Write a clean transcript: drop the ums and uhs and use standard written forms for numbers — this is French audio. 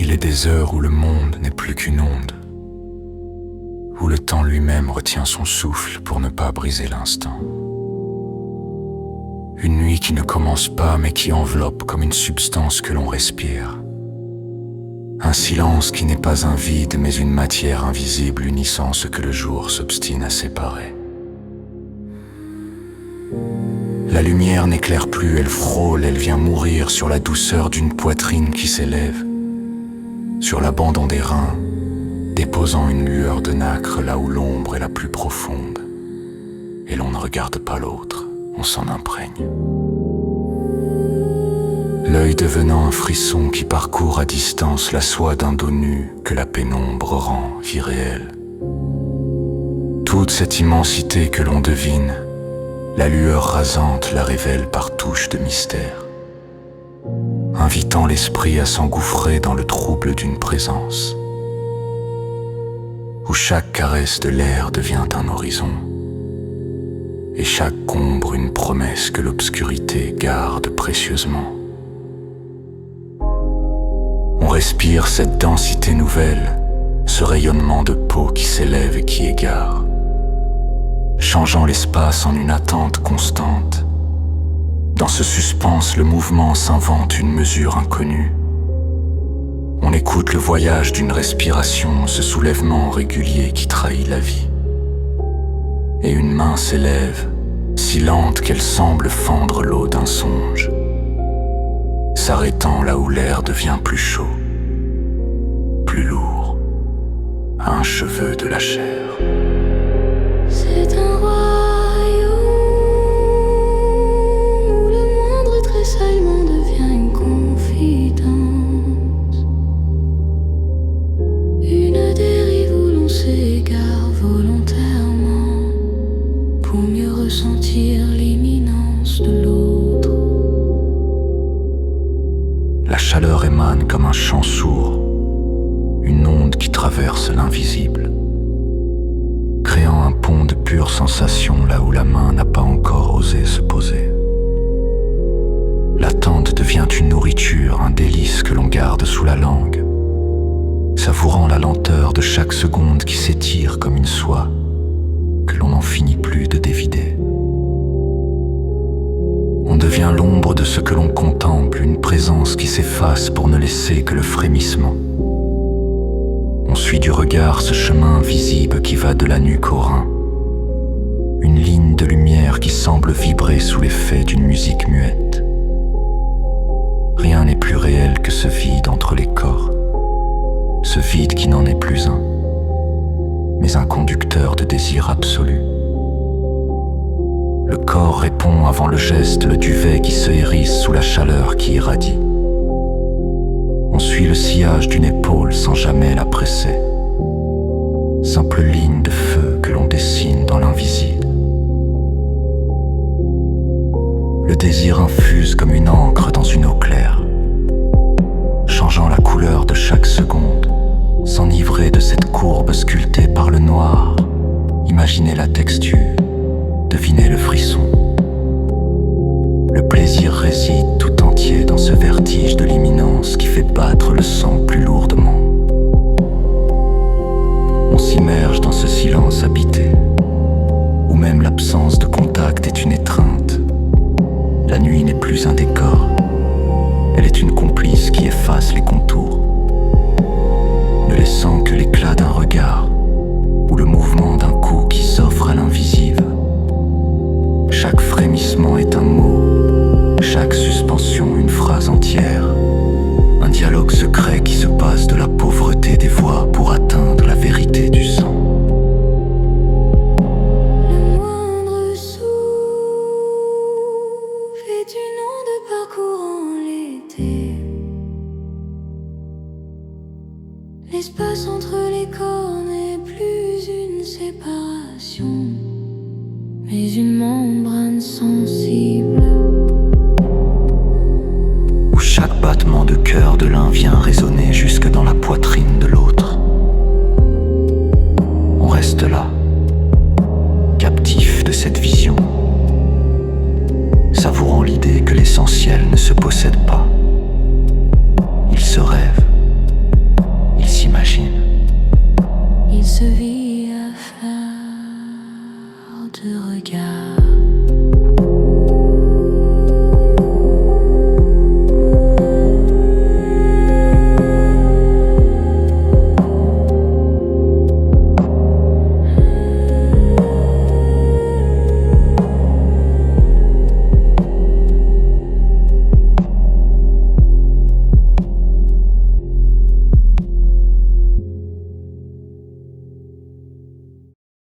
Il est des heures où le monde n'est plus qu'une onde, où le temps lui-même retient son souffle pour ne pas briser l'instant. Une nuit qui ne commence pas mais qui enveloppe comme une substance que l'on respire. Un silence qui n'est pas un vide mais une matière invisible unissant ce que le jour s'obstine à séparer. La lumière n'éclaire plus, elle frôle, elle vient mourir sur la douceur d'une poitrine qui s'élève, sur l'abandon des reins, déposant une lueur de nacre là où l'ombre est la plus profonde. Et l'on ne regarde pas l'autre, on s'en imprègne. L'œil devenant un frisson qui parcourt à distance la soie d'un dos nu que la pénombre rend irréelle. Toute cette immensité que l'on devine, la lueur rasante la révèle par touches de mystère, invitant l'esprit à s'engouffrer dans le trouble d'une présence, où chaque caresse de l'air devient un horizon, et chaque ombre une promesse que l'obscurité garde précieusement. On respire cette densité nouvelle, ce rayonnement de peau qui s'élève et qui égare, changeant l'espace en une attente constante. Dans ce suspense, le mouvement s'invente une mesure inconnue. On écoute le voyage d'une respiration, ce soulèvement régulier qui trahit la vie. Et une main s'élève, si lente qu'elle semble fendre l'eau d'un songe, s'arrêtant là où l'air devient plus chaud, plus lourd, à un cheveu de la chair. C'est un royaume où le moindre tressaillement devient une confidence, une dérive où l'on s'égare volontairement pour mieux ressentir l'imminence de l'autre. La chaleur émane comme un chant sourd, une onde qui traverse l'invisible, créant un pont de pure sensation là où la main n'a pas encore osé se poser. L'attente devient une nourriture, un délice que l'on garde sous la langue, savourant la lenteur de chaque seconde qui s'étire comme une soie que l'on n'en finit plus de dévider. On devient l'ombre de ce que l'on contemple, une présence qui s'efface pour ne laisser que le frémissement. On suit du regard ce chemin invisible qui va de la nuque au rein, une ligne de lumière qui semble vibrer sous l'effet d'une musique muette. Rien n'est plus réel que ce vide entre les corps, ce vide qui n'en est plus un, mais un conducteur de désir absolu. Le corps répond avant le geste, le duvet qui se hérisse sous la chaleur qui irradie. On suit le sillage d'une épaule sans jamais la presser, simple ligne de feu que l'on dessine dans l'invisible. Le désir infuse comme une encre dans une eau claire, changeant la couleur de chaque seconde, s'enivrer de cette courbe sculptée par le noir, imaginer la texture, deviner le frisson. Le plaisir réside tout entier dans ce vertige de l'imminence qui fait battre le sang plus lourdement. On s'immerge dans ce silence habité, où même l'absence de contact est une étreinte. La nuit n'est plus un décor, elle est une complice qui efface les contours, ne laissant que l'éclat d'un regard ou le mouvement d'un cou qui s'offre à l'invisible. Chaque frémissement est un mot, chaque suspension une phrase entière, un dialogue secret qui se passe de la pauvreté des voix pour atteindre la vérité du sang. Le moindre souffle est une onde parcourant l'été. L'espace entre les corps n'est plus une séparation, mais une membrane sensible, Où chaque battement de cœur de l'un vient résonner